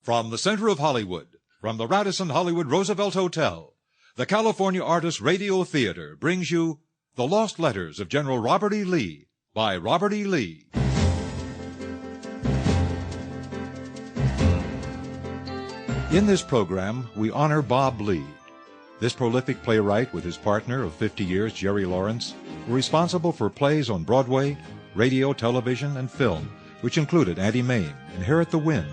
From the center of Hollywood, from the Radisson Hollywood Roosevelt Hotel, the California Artists Radio Theater brings you The Lost Letters of General Robert E. Lee by Robert E. Lee. In this program, we honor Bob Lee. This prolific playwright, with his partner of 50 years, Jerry Lawrence, were responsible for plays on Broadway, radio, television, and film, which included Auntie Mame, Inherit the Wind,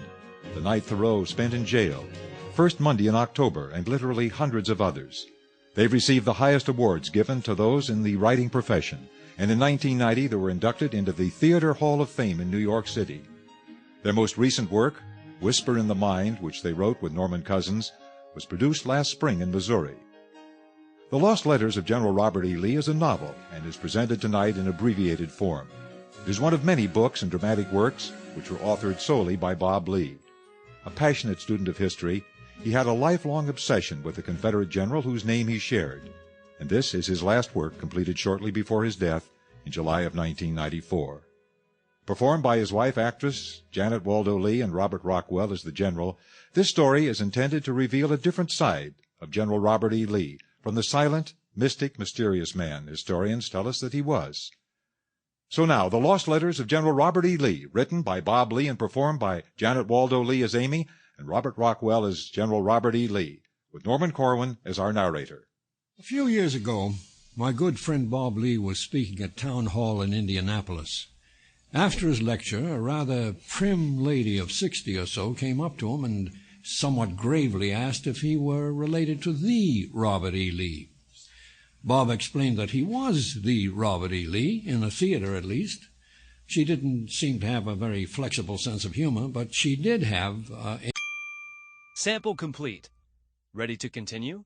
The Night Thoreau Spent in Jail, First Monday in October, and literally hundreds of others. They've received the highest awards given to those in the writing profession, and in 1990 they were inducted into the Theater Hall of Fame in New York City. Their most recent work, Whisper in the Mind, which they wrote with Norman Cousins, was produced last spring in Missouri. The Lost Letters of General Robert E. Lee is a novel and is presented tonight in abbreviated form. It is one of many books and dramatic works which were authored solely by Bob Lee. A passionate student of history, he had a lifelong obsession with the Confederate general whose name he shared, and this is his last work, completed shortly before his death in July of 1994. Performed by his wife, actress Janet Waldo Lee, and Robert Rockwell as the general, this story is intended to reveal a different side of General Robert E. Lee from the silent, mystic, mysterious man historians tell us that he was. So now, The Lost Letters of General Robert E. Lee, written by Bob Lee and performed by Janet Waldo Lee as Amy and Robert Rockwell as General Robert E. Lee, with Norman Corwin as our narrator. A few years ago, my good friend Bob Lee was speaking at Town Hall in Indianapolis. After his lecture, a rather prim lady of 60 or so came up to him and somewhat gravely asked if he were related to the Robert E. Lee. Bob explained that he was the Robert E. Lee, in the theater at least. She didn't seem to have a very flexible sense of humor, but she did have Sample complete. Ready to continue?